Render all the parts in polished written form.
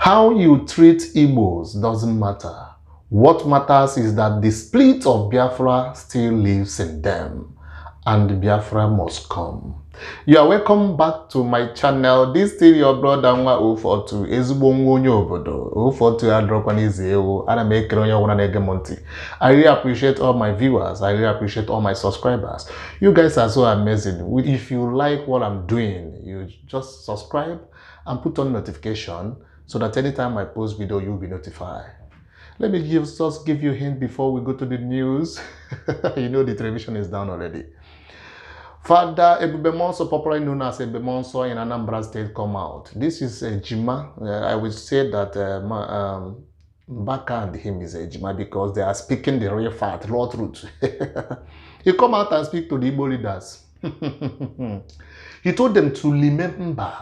How you treat Igbos doesn't matter. What matters is that the spirit of Biafra still lives in them, and Biafra must come. You are welcome back to my channel. This is your brother Nwa 042 ezigbo nwa onye obodo 042 adrokwanizi ewu ana m ekere onye ọbụla na-ege m ntị. I really appreciate all my viewers. I really appreciate all my subscribers. You guys are so amazing. If you like what I'm doing, you just subscribe and put on notification so that anytime I post video, you'll be notified. Let me just give you a hint before we go to the news. You know the television is down already. Father Ebube Mounso, popularly known as Ebube Mounso in Anambra State, come out. This is a Jima. I would say that Mbaka and him is a Jima because they are speaking the real fact, raw truth. He come out and speak to the Igbo leaders. He told them to remember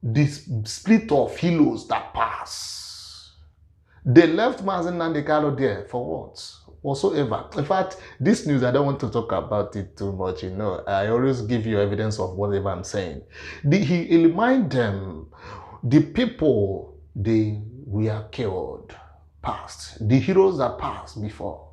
this split of heroes that pass. They left Nnamdi Kanu there for what? Whatsoever. In fact, this news, I don't want to talk about it too much, you know. I always give you evidence of whatever I'm saying. He remind them, the people, they were killed, past. The heroes that passed before.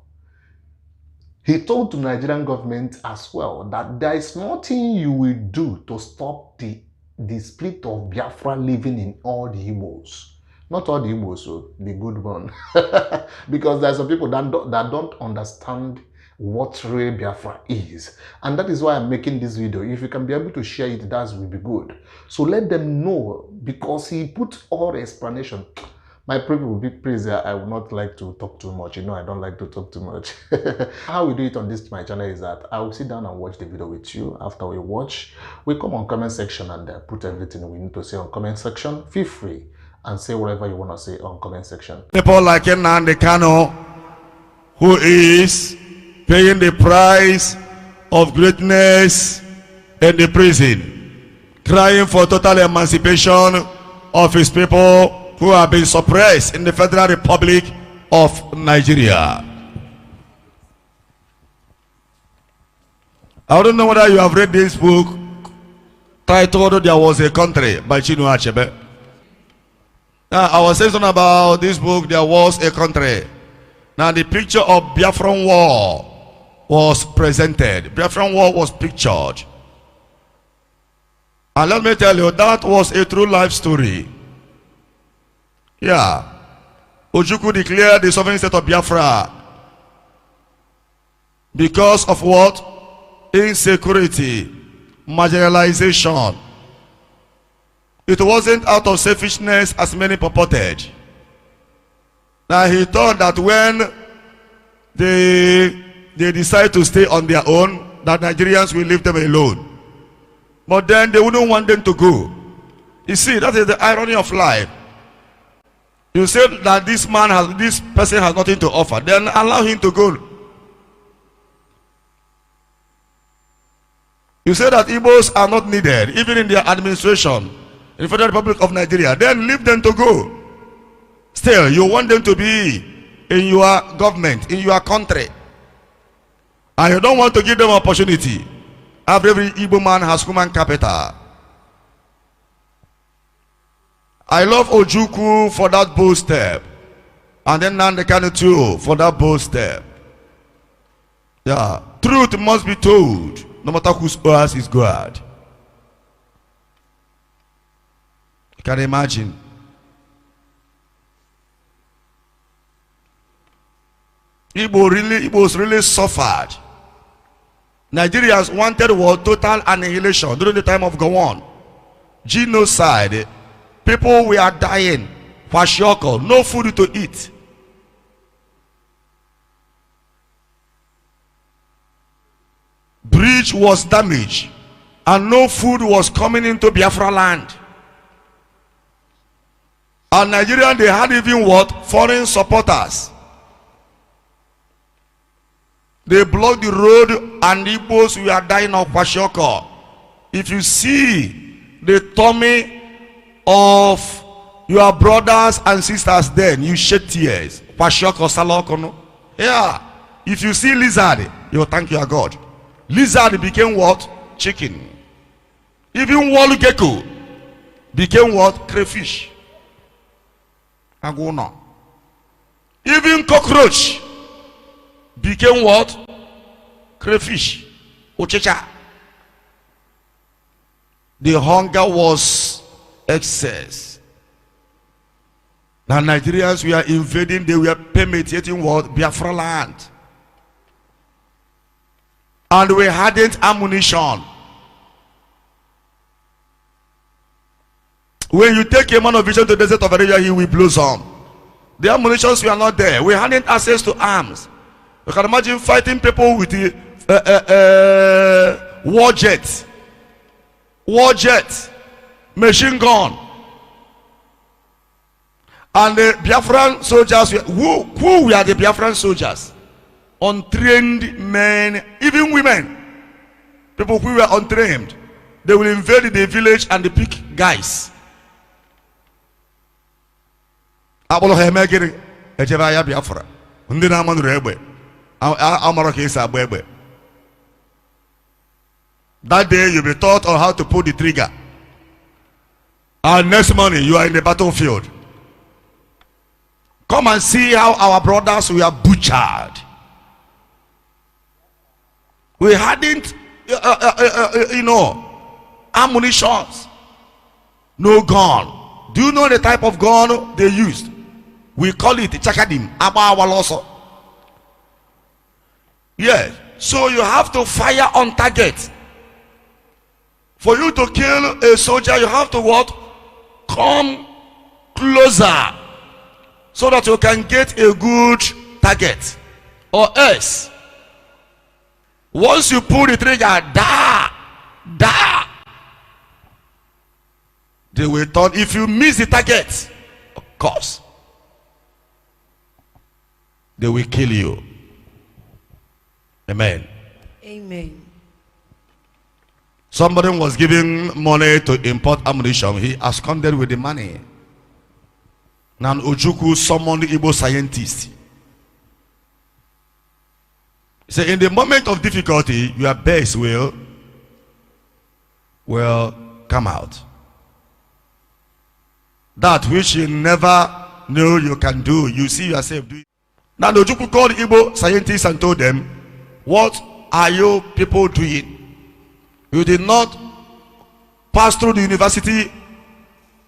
He told the Nigerian government as well that there is nothing you will do to stop the split of Biafra living in all the Igbos. Not all the Igbos, so the good one. Because there are some people that don't understand what real Biafra is. And that is why I'm making this video. If you can be able to share it, that will be good. So let them know, because he put all the explanation. My people will be pleased. I would not like to talk too much. You know, I don't like to talk too much. How we do it on this my channel is that I will sit down and watch the video with you. After we watch, we come on comment section and put everything we need to say on comment section. Feel free and say whatever you want to say on comment section. People like Nnamdi Kanu, who is paying the price of greatness in the prison, crying for total emancipation of his people who have been suppressed in the Federal Republic of Nigeria. I don't know whether you have read this book titled There Was a Country by Chinua Achebe. Now, I was saying something about this book, There Was a Country. Now, the picture of Biafran War was presented. Biafran War was pictured. And let me tell you, that was a true life story. Yeah. Ojukwu declared the sovereign state of Biafra because of what? Insecurity, marginalization. It wasn't out of selfishness as many purported. Now he thought that when they decide to stay on their own, that Nigerians will leave them alone. But then they wouldn't want them to go. You see, that is the irony of life. You said that this person has nothing to offer, then allow him to go. You say that Igbos are not needed, even in their administration, in the Federal Republic of Nigeria, then leave them to go. Still, you want them to be in your government, in your country. And you don't want to give them opportunity. Every Igbo man has human capital. I love Ojukwu for that bold step. And then Nnamdi Kanu too for that bold step. Yeah. Truth must be told, no matter whose ears is God. You can imagine. Igbos really suffered. Nigerians wanted total annihilation during the time of Gowon. Genocide. People were dying. Kwashiorkor, no food to eat. Bridge was damaged and no food was coming into Biafra land. And Nigerian, they had even what? Foreign supporters. They blocked the road and Igbos were dying of Kwashiorkor. If you see the tummy of your brothers and sisters, then you shed tears. Kwashiorkor Salokono. Yeah. If you see lizard, you thank your God. Lizard became what? Chicken. Even wall gecko became what? Crayfish. Aguna. Even cockroach became what? Crayfish. Ochecha. The hunger was excess. Now Nigerians were invading, they were permeating what? Biafra land. And we hadn't ammunition. When you take a man of vision to the desert of Arabia, he will blossom. The ammunitions were not there. We hadn't access to arms. You can imagine fighting people with the war jet, machine gun. And the Biafran soldiers, who were the Biafran soldiers? Untrained men, even women, people who were untrained. They will invade the village and they pick guys. That day you'll be taught on how to pull the trigger, and next morning you are in the battlefield. Come and see how our brothers were butchered. We hadn't ammunitions, no gun. Do you know the type of gun they used? We call it chakadim, abawaloso. Yes. So you have to fire on target. For you to kill a soldier, you have to what? Come closer, so that you can get a good target. Or else, once you pull the trigger, they will turn. If you miss the target, of course, they will kill you. Amen. Amen. Somebody was giving money to import ammunition. He absconded with the money. Now Ojukwu summoned the Igbo scientist. He said, in the moment of difficulty, your best will come out. That which you never knew you can do, you see yourself doing. Now Ojukwu called Igbo scientists and told them, what are you people doing? You did not pass through the university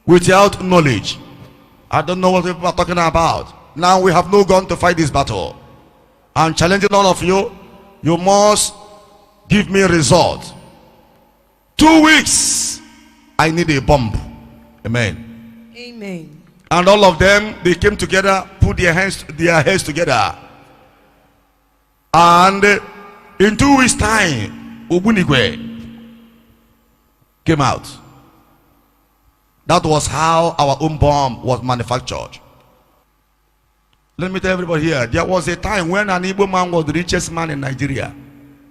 without knowledge. I don't know what people are talking about. Now we have no gun to fight this battle. I'm challenging all of you. You must give me result. 2 weeks. I need a bomb. Amen. Amen. And all of them, they came together, put their heads together. And in 2 weeks' time, Obunigwe came out. That was how our own bomb was manufactured. Let me tell everybody here, there was a time when an Igbo man was the richest man in Nigeria.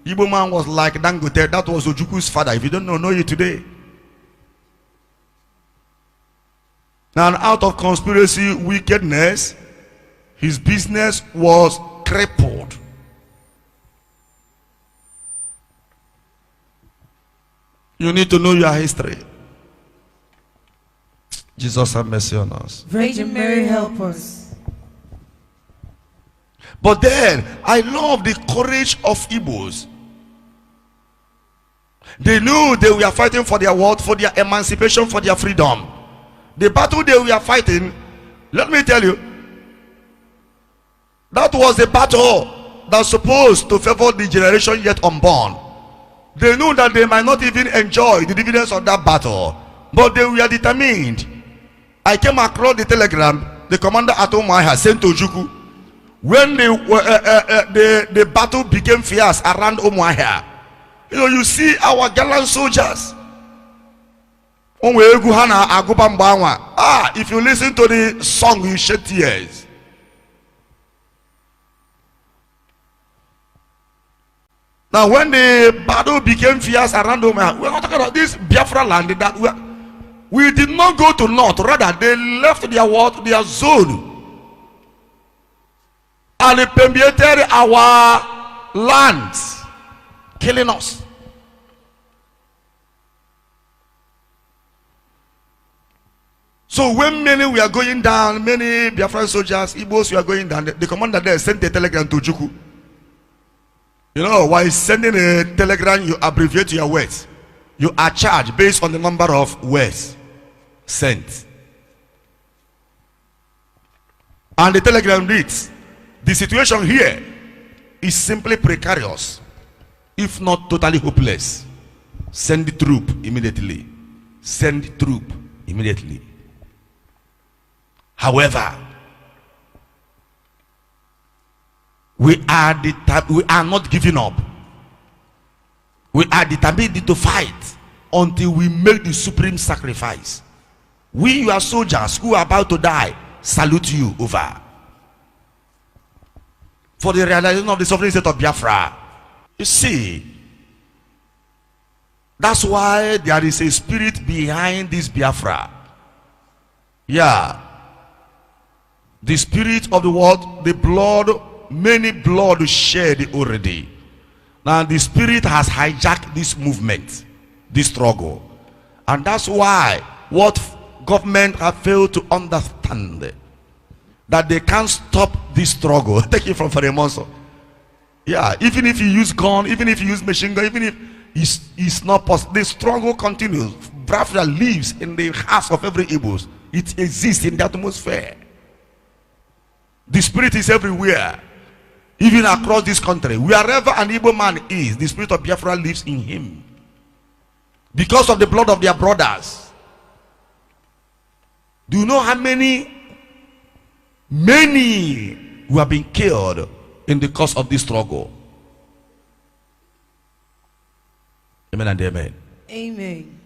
Igbo man was like Dangote. That was Ojukwu's father. If you don't know you today. Now, out of conspiracy, wickedness, his business was crippled. You need to know your history. Jesus have mercy on us. Virgin Mary, help us. But then, I love the courage of Igbos. They knew they were fighting for their world, for their emancipation, for their freedom. The battle they were fighting, let me tell you, that was a battle that's supposed to favor the generation yet unborn. They knew that they might not even enjoy the dividends of that battle, but they were determined. I came across the telegram the commander at Umuahia sent to Ojukwu when the battle became fierce around Umuahia. You know, you see our gallant soldiers. If you listen to the song, you shed tears. Now, when the battle became fierce around Umuahia, we're not talking about this Biafra land that we did not go to north, rather they left their zone and they permeated our lands, killing us. So when many were going down, many Biafran soldiers, Igbos were going down, the commander there sent a telegram to Juku. You know, while sending a telegram, you abbreviate your words. You are charged based on the number of words sent. And the telegram reads, the situation here is simply precarious, if not totally hopeless. Send the troop immediately. Send the troop immediately. However, we are not giving up. We are determined to fight until we make the supreme sacrifice. We, your soldiers who are about to die, salute you. Over. For the realization of the sovereign state of Biafra. You see, that's why there is a spirit behind this Biafra. Yeah. The spirit of the world, the blood, many blood shed already. Now the spirit has hijacked this movement, this struggle. And that's why what government have failed to understand, that they can't stop this struggle. Take it from Ebube Mounso. Yeah, even if you use gun, even if you use machine gun, even if it's not possible, the struggle continues. Biafra lives in the hearts of every Igbo. It exists in the atmosphere. The spirit is everywhere, even across this country. Wherever an Igbo man is, the spirit of Biafra lives in him. Because of the blood of their brothers. Do you know how many who have been killed in the course of this struggle? Amen and amen. Amen.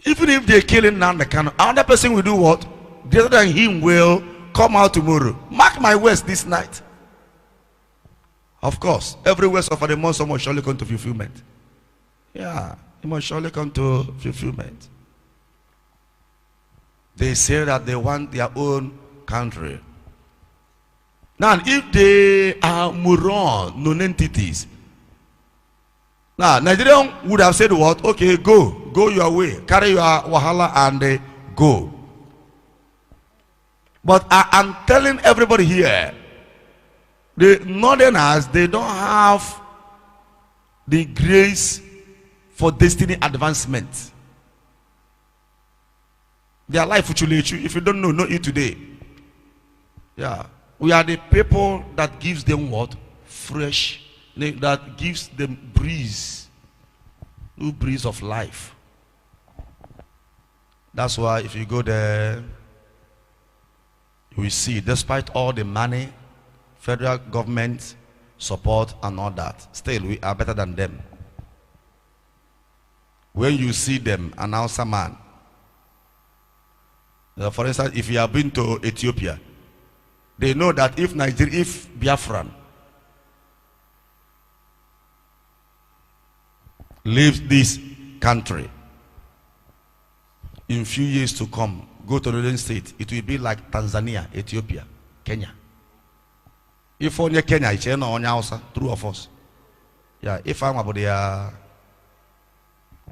Even if they're killing Nnamdi Kanu, another person will do what? Greater than him will come out tomorrow. Mark my words this night. Of course, every word of Ebube Mounso must surely come to fulfillment. Yeah, it must surely come to fulfillment. They say that they want their own country. Now, if they are moron, non-entities, now Nigerian would have said what? Okay, go your way, carry your wahala and go. But I am telling everybody here, the northerners, they don't have the grace for destiny advancement. Their life will let you. If you don't know it today. Yeah. We are the people that gives them what? Fresh. That gives them breeze. New breeze of life. That's why if you go there, you will see, despite all the money, federal government support and all that, still we are better than them. When you see them, an hausa man, for instance, if you have been to Ethiopia, they know that if Biafran leaves this country, in few years to come, go to the northern state, it will be like Tanzania, Ethiopia, Kenya. If only Kenya, it's not hausa, true of us. Yeah, if I'm about their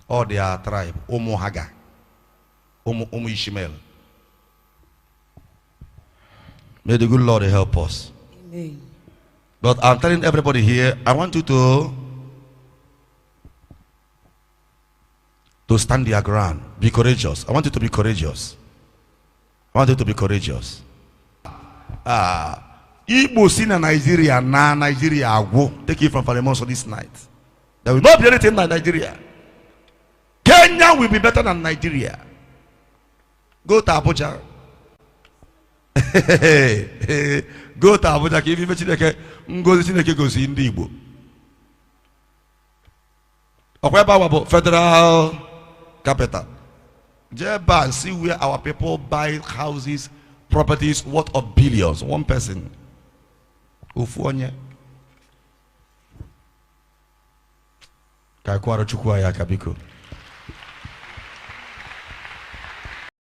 or their tribe, Omo Haga, Omo Ishmael. May the good Lord help us. Amen. But I'm telling everybody here, I want you to stand your ground. Be courageous. I want you to be courageous. I want you to be courageous. Igbo sin in Nigeria, Nigeria agwo. Take it from Ebube Mounso this night. There will not be anything like Nigeria. Kenya will be better than Nigeria. Go to Abuja. Go to Abuja. If you Chineke, go to Chineke go see ndị Igbo. Okweba federal capital. Jeba and see where our people buy houses, properties worth of billions. One person. Ufuonye. Kakwara chukwa ya kabiko.